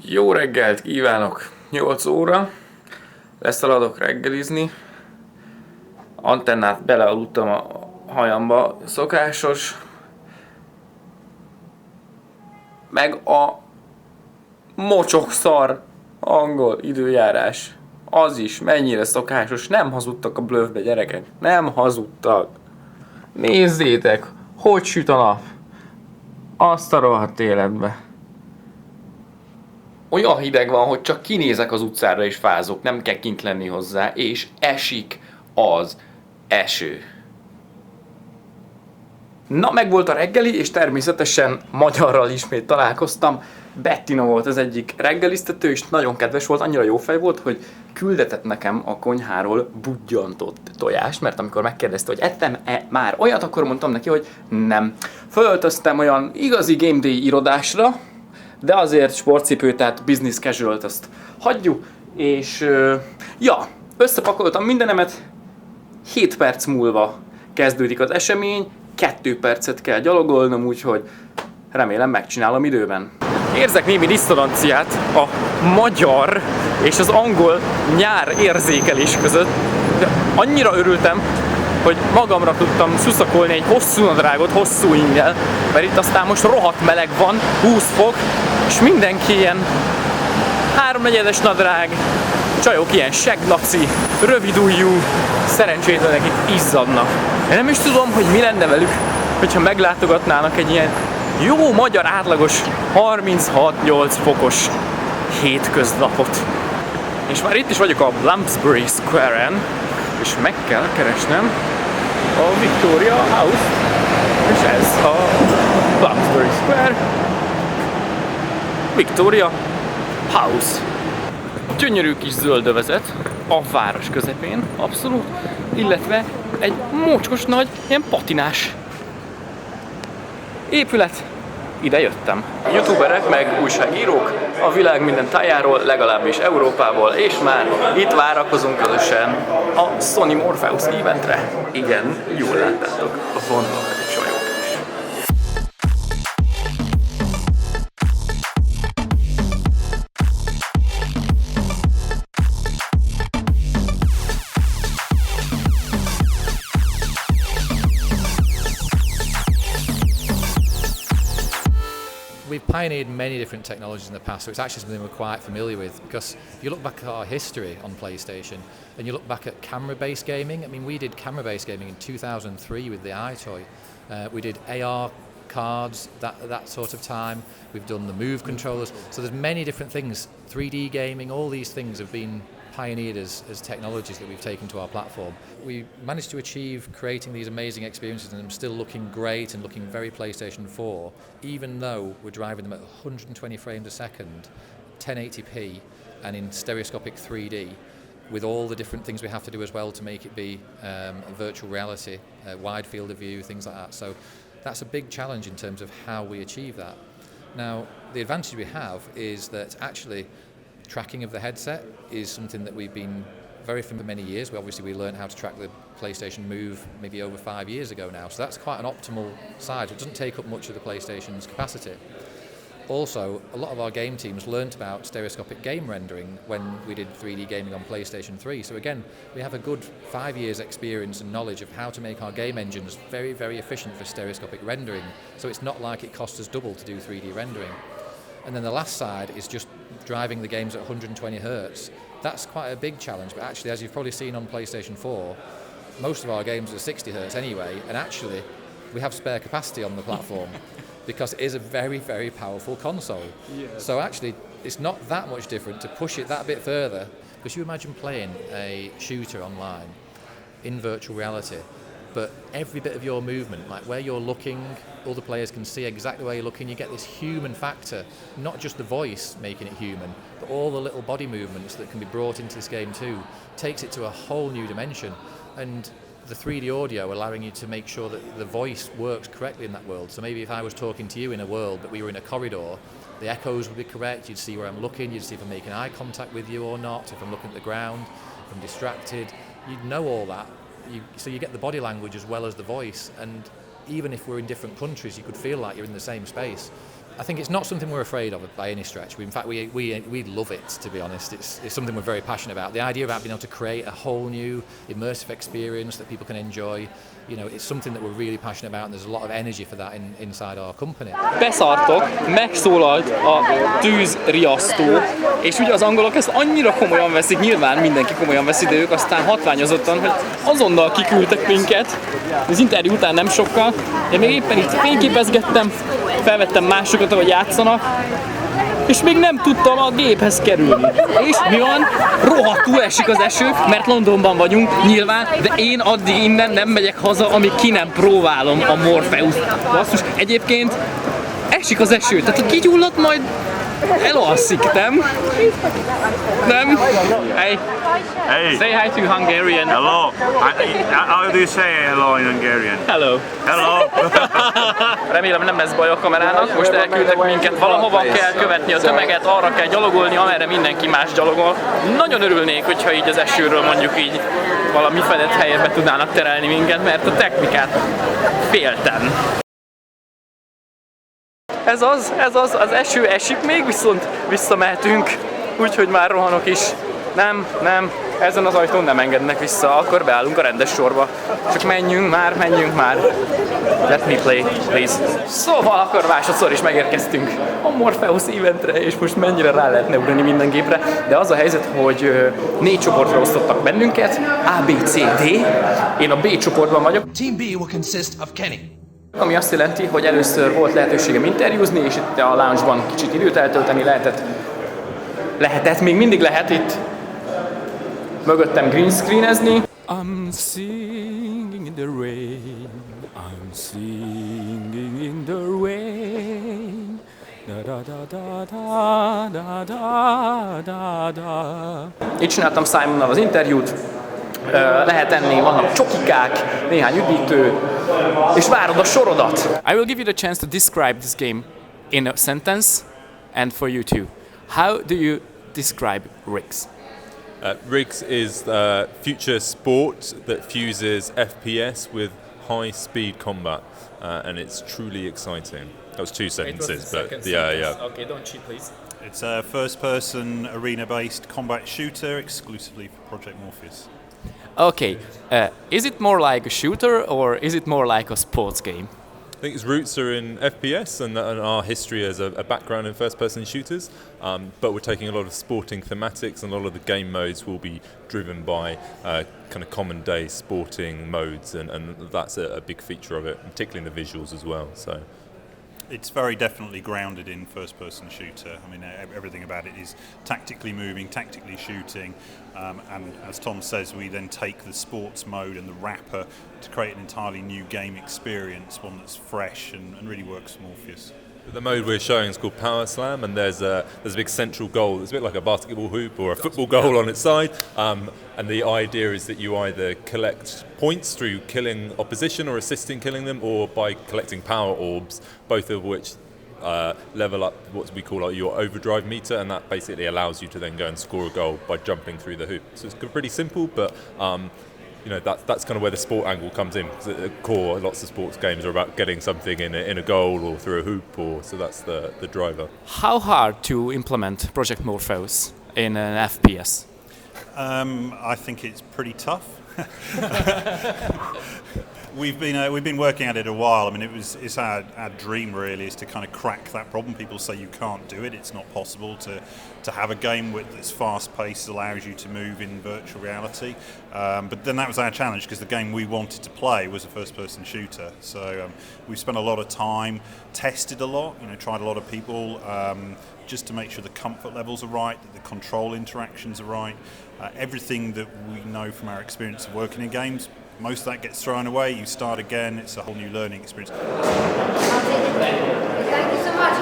Jó reggelt kívánok! 8 óra, leszaladok reggelizni, antennát belealudtam a hajamba, szokásos, meg a mocsokszar angol időjárás, az is mennyire szokásos, nem hazudtak a bluffbe, gyerekek, nem hazudtak. Nézzétek, hogy süt a nap, azt a rohadt életbe. Olyan hideg van, hogy csak kinézek az utcára és fázok, nem kell kint lenni hozzá, és esik az eső. Na, megvolt a reggeli, és természetesen magyarral ismét találkoztam. Bettina volt az egyik reggelisztető, és nagyon kedves volt, annyira jó fej volt, hogy küldetett nekem a konyháról budjantott tojást, mert amikor megkérdezte, hogy ettem-e már olyat, akkor mondtam neki, hogy nem. Fölöltöztem olyan igazi GameDay irodásra, de azért sportcipő, tehát business casual-t azt hagyjuk, és összepakoltam mindenemet, 7 perc múlva kezdődik az esemény, 2 percet kell gyalogolnom, úgyhogy remélem megcsinálom időben. Érzek némi diszonanciát a magyar és az angol nyár érzékelés között, de annyira örültem, hogy magamra tudtam szuszakolni egy hosszú nadrágot, hosszú inggel, mert itt aztán most rohadt meleg van, 20 fok, és mindenki ilyen 3/4-es nadrág, csajok ilyen segnaci, rövidujjú, szerencsétlenek itt izzadnak. Én nem is tudom, hogy mi lenne velük, hogyha meglátogatnának egy ilyen jó magyar átlagos 36-8 fokos hétköznapot. És már itt is vagyok a Bloomsbury Square-en, és meg kell keresnem a Victoria House, és ez a Bloomsbury Square Victoria House. Gyönyörű kis zöld övezet a város közepén, abszolút, illetve egy mócskos nagy, ilyen patinás épület. Ide jöttem. Youtuberek meg újságírók a világ minden tájáról, legalábbis Európából, és már itt várakozunk közösen a Sony MORPHEUS eventre. Igen, jól láttátok, vannak egy csajok is. We've pioneered many different technologies in the past, so it's actually something we're quite familiar with, because if you look back at our history on PlayStation and you look back at camera-based gaming, I mean, we did camera-based gaming in 2003 with the iToy. We did AR cards, that sort of time. We've done the Move controllers. So there's many different things. 3D gaming, all these things have been pioneered as technologies that we've taken to our platform. We managed to achieve creating these amazing experiences and them still looking great and looking very PlayStation 4, even though we're driving them at 120 frames a second, 1080p, and in stereoscopic 3D, with all the different things we have to do as well to make it be virtual reality, wide field of view, things like that. So that's a big challenge in terms of how we achieve that. Now, the advantage we have is that actually tracking of the headset is something that we've been very familiar for many years. We learned how to track the PlayStation Move maybe over 5 years ago now, so that's quite an optimal size. It doesn't take up much of the PlayStation's capacity. Also, a lot of our game teams learnt about stereoscopic game rendering when we did 3D gaming on PlayStation 3. So again, we have a good 5 years experience and knowledge of how to make our game engines very, very efficient for stereoscopic rendering. So it's not like it costs us double to do 3D rendering. And then the last side is just driving the games at 120 Hz. That's quite a big challenge, but actually, as you've probably seen on PlayStation 4, most of our games are 60 Hz anyway, and actually, we have spare capacity on the platform because it is a very, very powerful console. Yes. So actually, it's not that much different to push it that bit further, because you imagine playing a shooter online in virtual reality, but every bit of your movement, like where you're looking, all the players can see exactly where you're looking. You get this human factor, not just the voice making it human, but all the little body movements that can be brought into this game too. Takes it to a whole new dimension. And the 3D audio allowing you to make sure that the voice works correctly in that world. So maybe if I was talking to you in a world, but we were in a corridor, the echoes would be correct, you'd see where I'm looking, you'd see if I'm making eye contact with you or not, if I'm looking at the ground, if I'm distracted, you'd know all that. So you get the body language as well as the voice, and even if we're in different countries, you could feel like you're in the same space. I think it's not something we're afraid of by any stretch. In fact, we love it, to be honest. It's something we're very passionate about. The idea about being able to create a whole new immersive experience that people can enjoy, you know, it's something that we're really passionate about, and there's a lot of energy for that inside our company. Beszartok, megszólalt a tűzriasztó, és ugye az angolok ezt annyira komolyan veszik, nyilván mindenki komolyan veszi, de ők aztán hatványozottan, hogy azonnal kiküldtek minket, az interjú után nem sokkal, én még éppen itt fényképezgettem, felvettem másokat, ahogy játszanak, és még nem tudtam a géphez kerülni. És mi van? Rohadtul esik az eső, mert Londonban vagyunk, nyilván, de én addig innen nem megyek haza, amíg ki nem próbálom a Morpheus. Basszus, egyébként esik az eső, tehát ha kigyullad, majd elalszik, nem? Nem? Hey. Hey. Say hi to Hungarian. Hello. How do you say hello in Hungarian? Hello. Hello. Remélem nem lesz baj a kamerának, most elküldtek minket valahova, kell követni a tömeget, arra kell gyalogolni, amerre mindenki más gyalogol. Nagyon örülnék, hogyha így az esőről mondjuk így valami fedett helyre tudnának terelni minket, mert a technikát féltem. Ez az eső esik még, viszont visszamehetünk, úgyhogy már rohanok is. Nem, ezen az ajtón nem engednek vissza, akkor beállunk a rendes sorba. Csak menjünk már. Let me play, please. Szóval akkor másodszor is megérkeztünk a Morpheus eventre, és most mennyire rá lehetne ugrani minden gépre, de az a helyzet, hogy 4 csoportra osztottak bennünket, A, B, C, D. Én a B csoportban vagyok. Team B will consist of Kenny. Ami azt jelenti, hogy először volt lehetőségem interjúzni, és itt a lounge-ban kicsit időt eltölteni lehetett, még mindig lehet itt mögöttem green screenezni. I'm singing in the rain, I'm singing in the rain, da da da da da da da da. Itt csináltam Simonnal az interjút, lehet enni, vannak csokikák, néhány üdítő, és várod a sorodat. I will give you the chance to describe this game in a sentence, and for you too. How do you describe Rigs? Rigs is future sport that fuses FPS with high-speed combat, and it's truly exciting. That was 2 sentences, but yeah. Okay, don't cheat, please. It's a first-person arena-based combat shooter exclusively for Project Morpheus. Okay, is it more like a shooter or is it more like a sports game? I think its roots are in FPS and our history as a background in first-person shooters, but we're taking a lot of sporting thematics, and a lot of the game modes will be driven by kind of common-day sporting modes, and that's a big feature of it, particularly in the visuals as well. So. It's very definitely grounded in first-person shooter. I mean, everything about it is tactically moving, tactically shooting, and as Tom says, we then take the sports mode and the wrapper to create an entirely new game experience, one that's fresh and really works for Morpheus. The mode we're showing is called Power Slam, and there's a big central goal. It's a bit like a basketball hoop or a football goal on its side, and the idea is that you either collect points through killing opposition or assisting killing them, or by collecting power orbs, both of which level up what we call your overdrive meter, and that basically allows you to then go and score a goal by jumping through the hoop. So it's pretty simple, but you know, that's kind of where the sport angle comes in, because at the core, lots of sports games are about getting something in a goal or through a hoop, so that's the driver. How hard to implement Project Morpheus in an FPS? I think it's pretty tough. We've been working at it a while. I mean, it's our dream really is to kind of crack that problem. People say you can't do it. It's not possible to have a game that's fast paced, allows you to move in virtual reality. But then that was our challenge, because the game we wanted to play was a first person shooter. So we've spent a lot of time, tested a lot, tried a lot of people, just to make sure the comfort levels are right, that the control interactions are right. Everything that we know from our experience of working in games, most of that gets thrown away, you start again, it's a whole new learning experience. Thank you so much.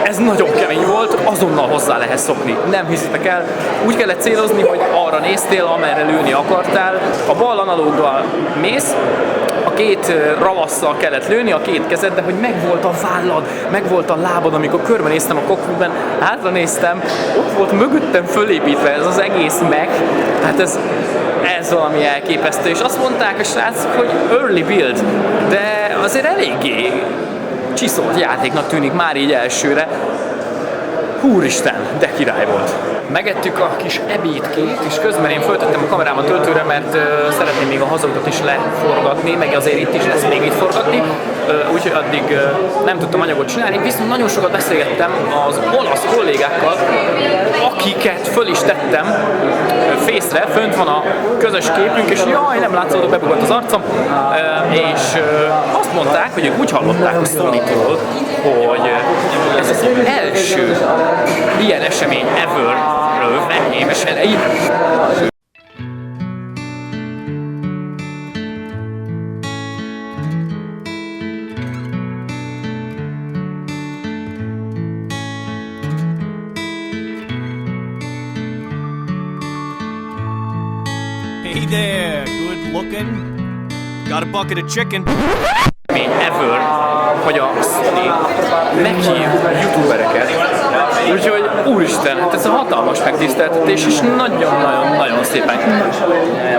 Ez nagyon kemény volt, azonnal hozzá lehet szokni. Nem hiszitek el, úgy kellett célozni, hogy arra néztél, amerre lőni akartál. A bal analóggal mész, a 2 ravasszal kellett lőni, a 2 kezed, de hogy megvolt a vállad, megvolt a lábad, amikor körbenéztem a cockpitben, hátra néztem, ott volt mögöttem fölépítve ez az egész mech. Hát ez valami elképesztő, és azt mondták a srácok, hogy early build, de azért eléggé csiszolt játéknak tűnik már így elsőre. Úristen, de király volt! Megettük a kis ebédkét, és közben én föltettem a kamerámat töltőre, mert szeretném még a hazautat is leforgatni, meg azért itt is lesz még itt forgatni, úgyhogy addig nem tudtam anyagot csinálni, viszont nagyon sokat beszélgettem az olasz kollégákkal, akiket föl is tettem Face-re, fönt van a közös képünk, és jaj, nem látszódott, bebukott az arcom, és azt mondták, hogy ők úgy hallották a Sony-tól, hogy ez az első ilyen esemény ever-ről éves elején. Hey there, good looking. Got a bucket of chicken. Ever, hogy a Sony meghív youtubereket, úgyhogy úristen, hát ez a hatalmas megtiszteltetés, és nagyon-nagyon szépen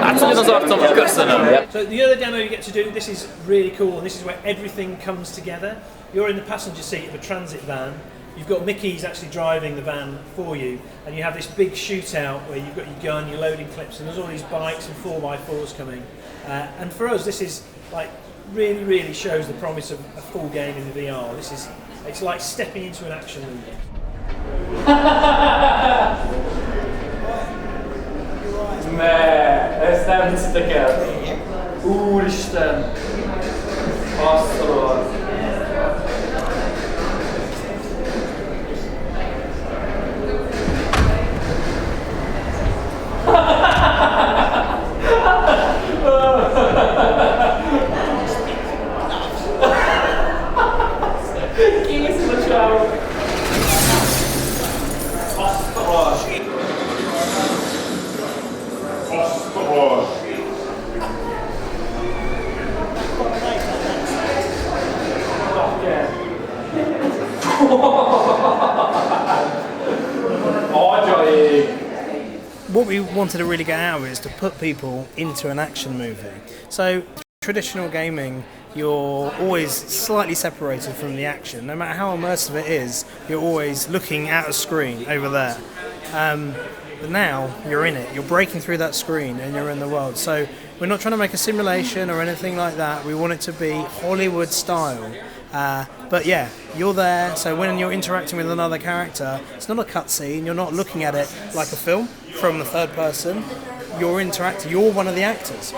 látszódjon az arcom, köszönöm! So the other demo you get to do, this is really cool, and this is where everything comes together. You're in the passenger seat of a transit van. You've got Mickey's actually driving the van for you, and you have this big shootout where you've got your gun, you're loading clips, and there's all these bikes and 4x4s coming. And for us, this is like really shows the promise of a full game in the VR. It's like stepping into an action movie. Ezt nem hiszitek el! Úristen! Asszolod! Készül a csávó! Azt a vas! Azt a vas! What we wanted to really get out of it is to put people into an action movie. So traditional gaming, you're always slightly separated from the action. No matter how immersive it is, you're always looking at a screen over there. But now you're in it. You're breaking through that screen and you're in the world. So we're not trying to make a simulation or anything like that. We want it to be Hollywood style. But yeah, you're there, so when you're interacting with another character, it's not a cutscene, you're not looking at it like a film from the third person, you're interacting, you're one of the actors.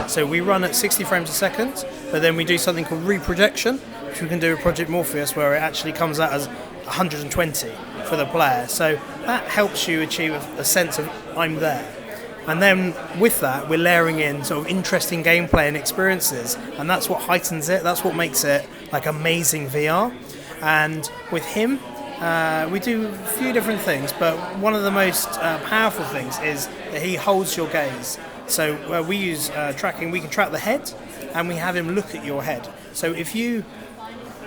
So we run at 60 frames a second, but then we do something called reprojection, which we can do with Project Morpheus, where it actually comes out as 120 for the player. So that helps you achieve a sense of I'm there. And then with that, we're layering in sort of interesting gameplay and experiences, and that's what heightens it, that's what makes it like amazing VR. And with him, we do a few different things, but one of the most powerful things is that he holds your gaze. So we use tracking, we can track the head, and we have him look at your head. So if you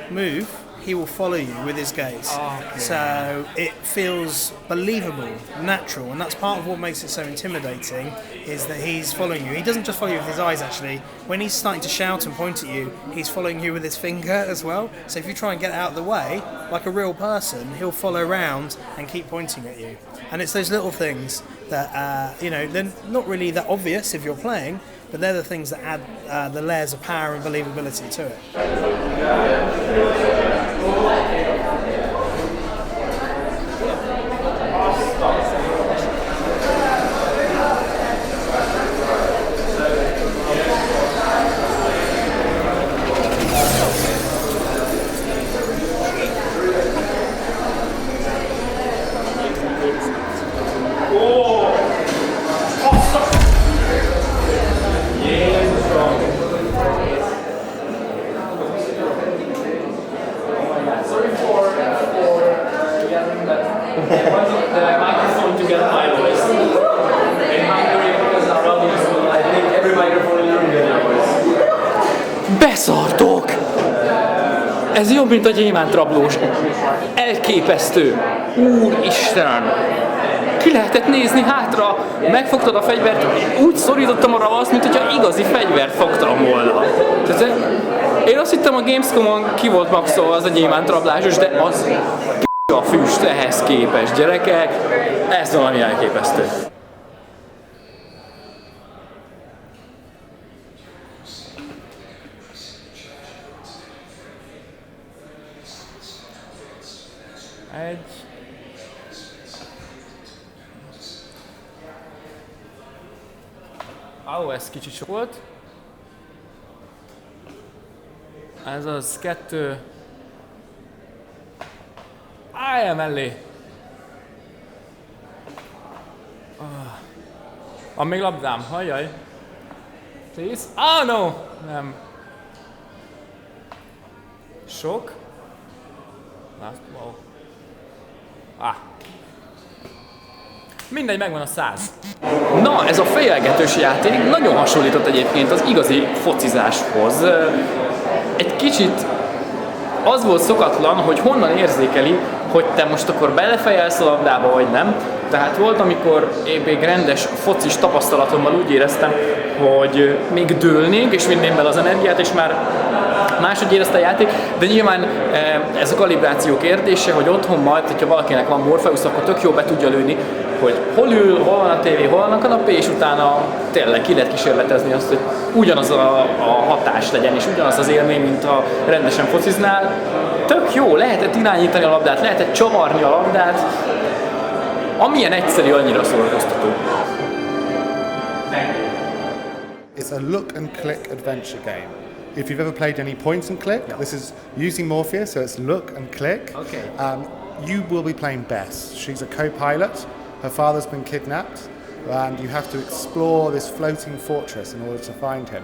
move, he will follow you with his gaze. So it feels believable, natural, and that's part of what makes it so intimidating, is that he's following you. He doesn't just follow you with his eyes, actually. When he's starting to shout and point at you, he's following you with his finger as well. So if you try and get out of the way, like a real person, he'll follow around and keep pointing at you. And it's those little things that, they're not really that obvious if you're playing, but they're the things that add the layers of power and believability to it. Beszartok! Ez jobb, mint a gyémántrablós. Elképesztő! Úristen! Ki lehetett nézni hátra? Megfogtad a fegyvert, úgy szorítottam a ravaszt, mint hogyha igazi fegyvert fogtam volna. Én azt hittem, a Gamescom-on ki volt maxolva az a gyémántrablásos, de az a füst ehhez képest, gyerekek. Ez valami elképesztő. Ez kicsit sok volt. Ez az 2. Állj mellé! Van még labdám, hajjaj! Please? No! Nem. Sok? Wow. Mindegy, megvan a 100. Na, ez a fejelgetős játék nagyon hasonlított egyébként az igazi focizáshoz. Egy kicsit az volt szokatlan, hogy honnan érzékeli, hogy te most akkor belefejelsz a labdába, vagy nem. Tehát volt, amikor én még rendes focis tapasztalatommal úgy éreztem, hogy még dőlnék, és vinném bele az energiát, és már máshogy érezte a játék, de nyilván ez a kalibráció kérdése, hogy otthon majd, hogyha valakinek van MORPHEUS, akkor tök jó be tudja lőni, hogy hol ül, hol van a tévé, hol van a kanapé, és utána tényleg ki lehet kísérletezni azt, hogy ugyanaz a hatás legyen, és ugyanaz az élmény, mint a rendesen fociznál. Tök jó, lehetett irányítani a labdát, lehetett csavarni a labdát, amilyen egyszerű, annyira szórakoztató. It's a look and click adventure game. If you've ever played any point and click, this is using Morpheus, so it's look and click. Okay. You will be playing Bess. She's a co-pilot. Her father's been kidnapped, and you have to explore this floating fortress in order to find him.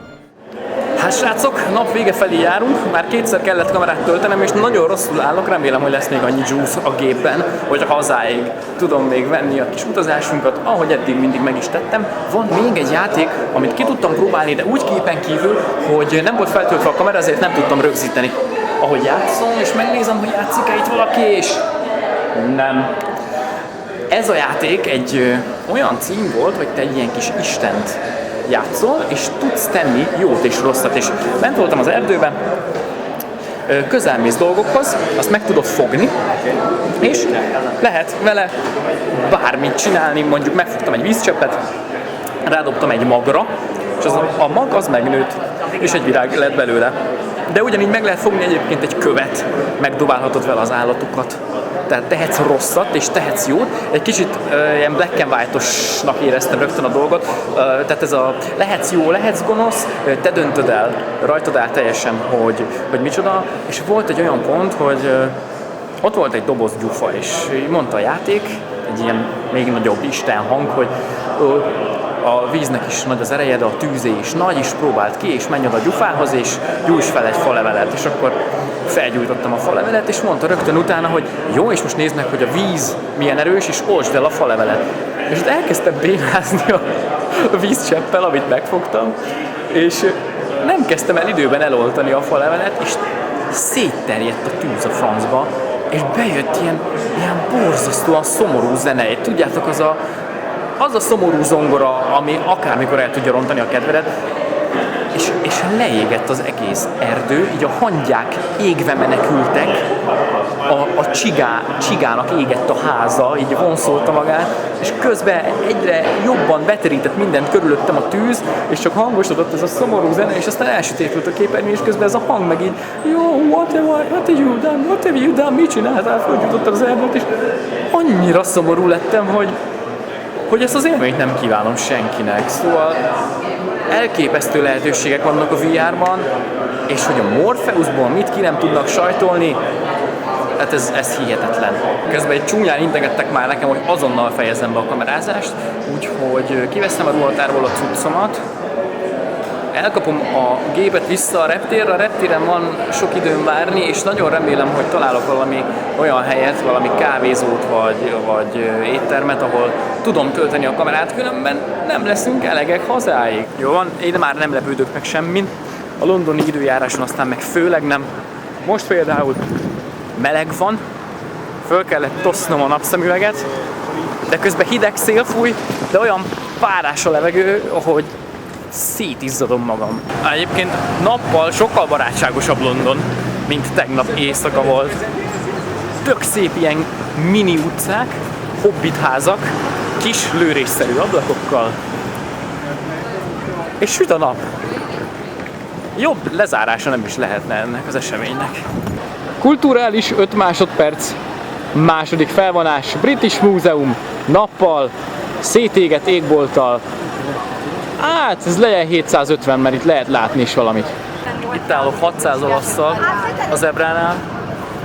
Hát srácok, nap vége felé járunk, már 2-szer kellett kamerát töltenem, és nagyon rosszul állok, remélem, hogy lesz még annyi juice a gépben, hogy a hazáig tudom még venni a kis utazásunkat, ahogy eddig mindig meg is tettem. Van még egy játék, amit ki tudtam próbálni, de úgy képen kívül, hogy nem volt feltöltve a kamera, ezért nem tudtam rögzíteni. Ahogy játszom, és megnézem, hogy játszik-e itt valaki, és nem. Ez a játék egy olyan cím volt, hogy te egy ilyen kis istent játszol, és tudsz tenni jót és rosszat. És bent voltam az erdőben, közelmész dolgokhoz, azt meg tudod fogni, és lehet vele bármit csinálni, mondjuk megfogtam egy vízcseppet, rádobtam egy magra, és a mag az megnőtt, és egy virág lett belőle. De ugyanígy meg lehet fogni egyébként egy követ, megdobálhatod vele az állatokat. Tehát tehetsz rosszat és tehetsz jót. Egy kicsit ilyen black and white-osnak éreztem rögtön a dolgot. Tehát ez a lehetsz jó, lehetsz gonosz, te döntöd el, rajtad áll teljesen, hogy micsoda. És volt egy olyan pont, hogy ott volt egy doboz gyufa, és mondta a játék, egy ilyen még nagyobb isten hang, hogy a víznek is nagy az ereje, de a tűzé is nagy, és próbált ki, és menj oda a gyufához, és gyújts fel egy falevelet. És akkor felgyújtottam a falevelet, és mondta rögtön utána, hogy jó, és most nézd meg, hogy a víz milyen erős, és oltsd el a falevelet. És ott elkezdtem bénázni a vízcseppel, amit megfogtam, és nem kezdtem el időben eloltani a falevelet, és szétterjedt a tűz a francba, és bejött ilyen borzasztóan szomorú zene. Tudjátok, az a szomorú zongora, ami akármikor el tudja rontani a kedvedet, és leégett az egész erdő, így a hangyák égve menekültek, a csigának égett a háza, így vonszolta magát, és közben egyre jobban beterített mindent körülöttem a tűz, és csak hangosodott ez a szomorú zene, és aztán elsötétült a képernyő, és közben ez a hang meg így, jó, what have you done, mit csináltál, fölgyújtottad az erdőt, és annyira szomorú lettem, hogy ezt az élményt nem kívánom senkinek. Szóval elképesztő lehetőségek vannak a VR-ban, és hogy a Morpheusból mit ki nem tudnak sajtolni, hát ez hihetetlen. Közben egy csúnyán integettek már nekem, hogy azonnal fejezem be a kamerázást, úgyhogy kiveszem a ruhatárból a cuccomat, elkapom a gépet vissza a reptérre, a reptéren van sok időm várni, és nagyon remélem, hogy találok valami olyan helyet, valami kávézót vagy éttermet, ahol tudom tölteni a kamerát, különben nem leszünk elegek hazáig. Jó van, én már nem lepődök meg semmin, a londoni időjáráson aztán meg főleg nem. Most például meleg van, föl kellett tosznom a napszemüveget, de közben hideg szél fúj, de olyan párás a levegő, hogy szétizzadom magam. Egyébként nappal sokkal barátságosabb London, mint tegnap éjszaka volt. Tök szép ilyen mini utcák, hobbitházak, kis lőrésszerű ablakokkal. És süt a nap. Jobb lezárása nem is lehetne ennek az eseménynek. Kulturális 5 másodperc. Második felvonás, British Múzeum, nappal, szétégett égbolttal. Hát, ez legyen 750, mert itt lehet látni is valamit. Itt állok 600 olasszal az Zebránál,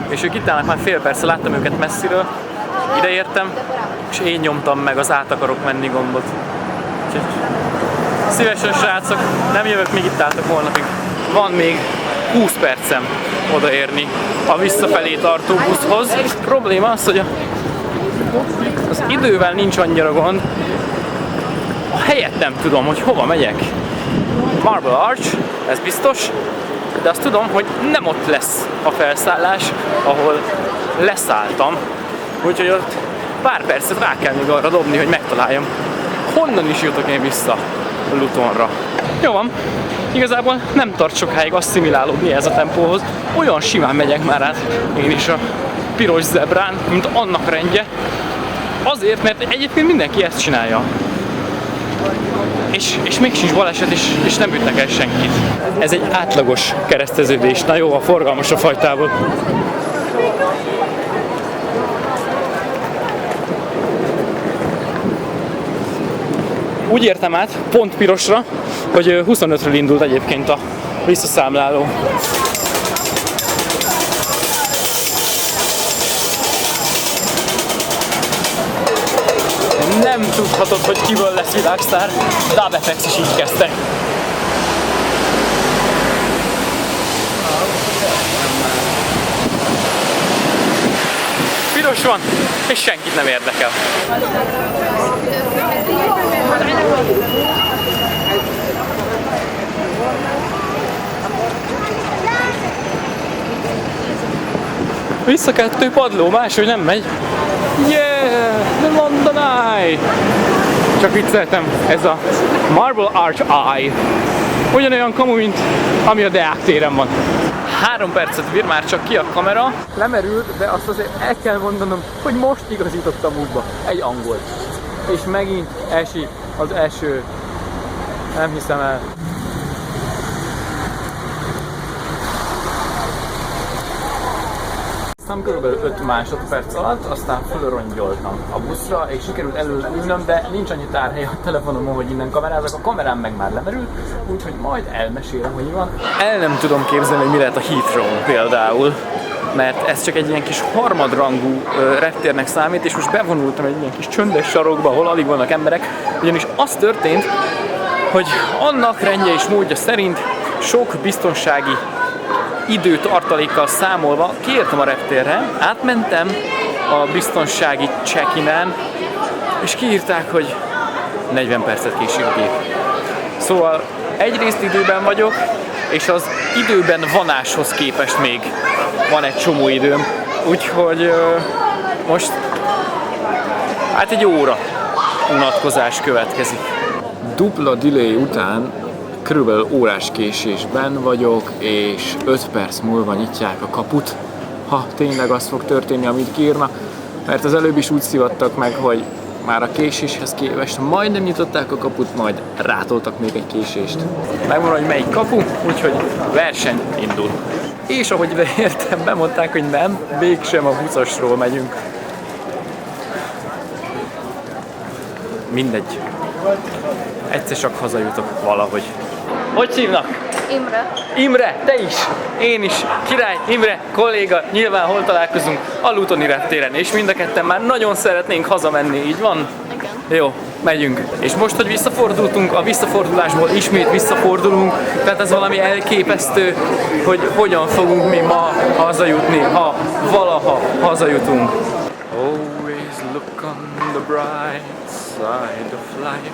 és ők itt állnak már fél perce, láttam őket messziről. Ideértem, és én nyomtam meg az át akarok menni gombot. Úgyhogy szívesen srácok, nem jövök, még itt álltak holnapig. Van még 20 percem odaérni a visszafelé tartó buszhoz. Probléma az, hogy az idővel nincs annyira gond, a helyet nem tudom, hogy hova megyek. Marble Arch, ez biztos, de azt tudom, hogy nem ott lesz a felszállás, ahol leszálltam. Úgyhogy ott pár percet rá kell még arra dobni, hogy megtaláljam, honnan is jutok én vissza Lutonra. Jó van, igazából nem tart sokáig asszimilálódni ez a tempóhoz. Olyan simán megyek már át én is a piros zebrán, mint annak rendje. Azért, mert egyébként mindenki ezt csinálja. És még sincs baleset, és nem ütnek el senkit. Ez egy átlagos kereszteződés. Na jó, a forgalmas a fajtából. Úgy értem át, pont pirosra, hogy 25-ről indult egyébként a visszaszámláló. Nem tudhatod, hogy kiből lesz világsztár, Dub-FX is így kezdte. Piros van, és senkit nem érdekel. Vissza 2 padló, máshogy nem megy. Yeah, the London Eye! Csak vicceltem, ez a Marble Arch Eye. Ugyanolyan kamu, mint ami a Deák téren van. 3 percet bír már csak ki a kamera. Lemerült, de azt azért el kell mondanom, hogy most igazítottam útba egy angolt. És megint esik az eső. Nem hiszem el. Körülbelül 5 másodperc alatt, aztán fölrongyoltam a buszra, és sikerült előülnöm, de nincs annyi tárhely a telefonomon, hogy innen kamerázok, a kamerám meg már lemerült, úgyhogy majd elmesélem, hogy mi van. El nem tudom képzelni, hogy mi lehet a Heathrow például, mert ez csak egy ilyen kis harmadrangú reptérnek számít, és most bevonultam egy ilyen kis csöndes sarokba, ahol alig vannak emberek, ugyanis az történt, hogy annak rendje és módja szerint sok biztonsági időtartalékkal számolva kiértem a reptérre, átmentem a biztonsági check-inen, és kiírták, hogy 40 percet késik a gép. Szóval egyrészt időben vagyok, és az időben vanáshoz képest még van egy csomó időm, úgyhogy most hát egy óra unatkozás következik. Dupla delay után körülbelül órás késésben vagyok, és 5 perc múlva nyitják a kaput, ha tényleg az fog történni, amit kiírnak, mert az előbb is úgy szivattak meg, hogy már a késéshez képest majdnem nyitották a kaput, majd rátoltak még egy késést. Megmondom, hogy melyik kapu, úgyhogy verseny indul. És ahogy értem, bemondták, hogy nem, mégsem a 20-asról megyünk. Mindegy. Egyszer csak hazajutok valahogy. Hogy hívnak? Imre. Imre, te is! Én is! Király, Imre, kolléga, nyilván hol találkozunk? A Lutoni reptéren, és mind a ketten már nagyon szeretnénk hazamenni, így van? Igen. Jó, megyünk. És most, hogy visszafordultunk, a visszafordulásból ismét visszafordulunk, tehát ez valami elképesztő, hogy hogyan fogunk mi ma hazajutni, ha valaha hazajutunk. Always look on the bright side of life.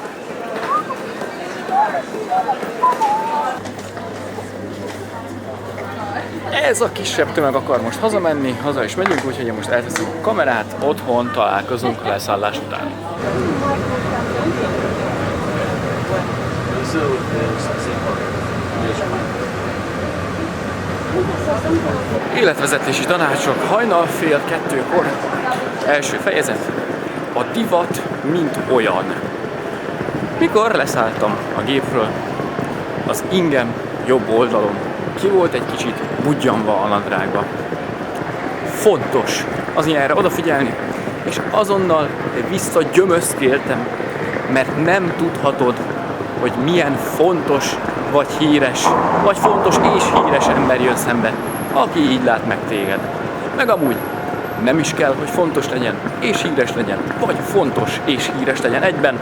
Ez a kisebb tömeg akar most hazamenni, haza is megyünk, úgyhogy én most elteszem a kamerát, otthon találkozunk leszállás után. Életvezetési tanácsok hajnal fél 2-kor. Első fejezet. A divat mint olyan. Mikor leszálltam a gépről, az ingem jobb oldalon ki volt egy kicsit budjanva a nadrágba. Fontos az ilyenre odafigyelni, és azonnal visszagyömöszkéltem, mert nem tudhatod, hogy milyen fontos vagy híres, vagy fontos és híres ember jön szembe, aki így lát meg téged. Meg amúgy nem is kell, hogy fontos legyen és híres legyen, vagy fontos és híres legyen egyben.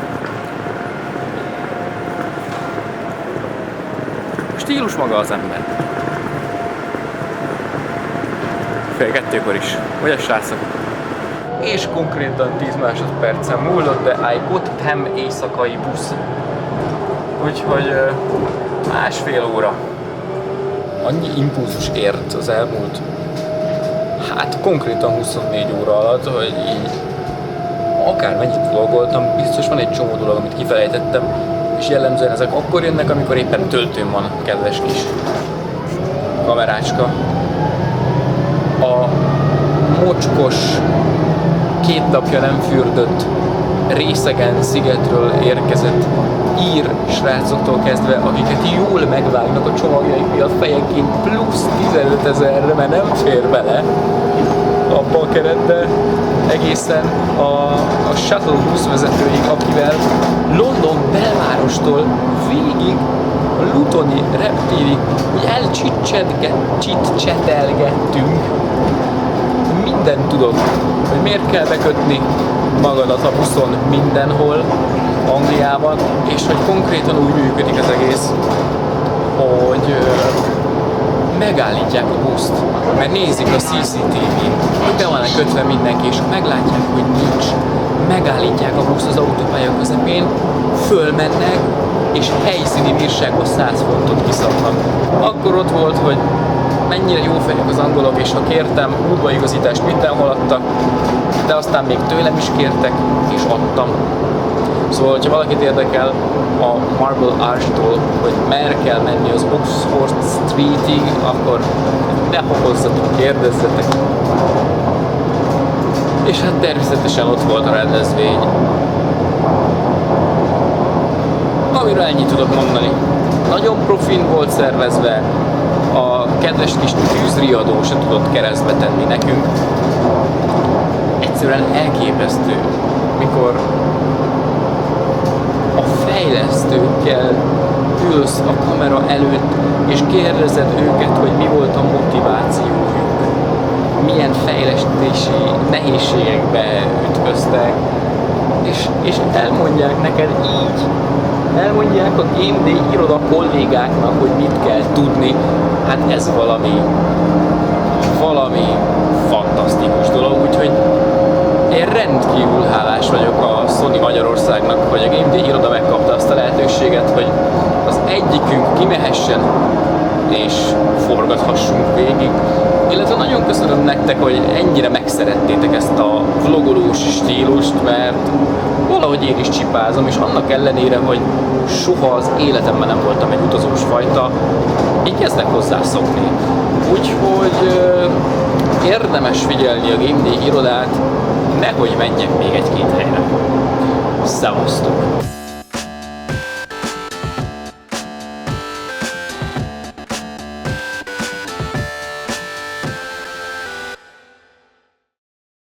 Stílus maga az ember. Fél 2-kor is. Ugye, srácok? És konkrétan 10 másodpercen múlott, de I got them éjszakai busz. Úgyhogy másfél óra. Annyi impulzus ért az elmúlt, hát konkrétan 24 óra alatt, hogy így akármennyit vlogoltam, biztos van egy csomó dolog, amit kifelejtettem, és jellemzően ezek akkor jönnek, amikor éppen töltőn van, kedves kis kamerácska. A mocskos, 2 napja nem fürdött, részegen szigetről érkezett ír srácoktól kezdve, akiket jól megvágnak a csomagjaik miatt fejenként plusz 15 000-re, mert nem fér bele abba a keretbe, egészen a shuttle buszvezetőig, akivel London belvárostól végig a Lutoni reptérig úgy elcsicsetelgettünk. Mindent tudok, hogy miért kell bekötni magadat a buszon mindenhol Angliában, és hogy konkrétan úgy működik az egész, hogy megállítják a buszt, mert nézik a CCTV-n, hogy be van kötve mindenki, és meglátják, hogy nincs. Megállítják a buszt az autópálya közepén, fölmennek, és helyszíni bírságba 100 fontot kiszabnak. Akkor ott volt, hogy mennyire jó fejek az angolok, és ha kértem, útbaigazítást mindenhol adtak, de aztán még tőlem is kértek, és adtam. Szóval, hogyha valakit érdekel a Marble Arch-tól, hogy merre kell menni az Oxford Streetig, akkor ne hokozzatok, kérdezzetek. És hát természetesen ott volt a rendezvény. Amiről ennyit tudok mondani. Nagyon profin volt szervezve, a kedves kis tűzriadó se tudott keresztbe tenni nekünk. Egyszerűen elképesztő, mikor a fejlesztőkkel ülsz a kamera előtt, és kérdezed őket, hogy mi volt a motivációjuk, milyen fejlesztési nehézségekbe ütköztek, és elmondják neked így. Elmondják a GameDay Iroda kollégáknak, hogy mit kell tudni. Hát ez valami fantasztikus dolog, úgyhogy én rendkívül hálás vagyok a Sony Magyarországnak, hogy a GameDay Iroda megkapta azt a lehetőséget, hogy az egyikünk kimehessen és forgathassunk végig. Illetve nagyon köszönöm nektek, hogy ennyire megszerettétek ezt a vlogolós stílust, mert valahogy én is csipázom, és annak ellenére, hogy soha az életemben nem voltam egy utazós fajta, így kezdek hozzászokni. Úgyhogy érdemes figyelni a GameDay Irodát, nehogy menjek még egy-két helyre. Szevasztok!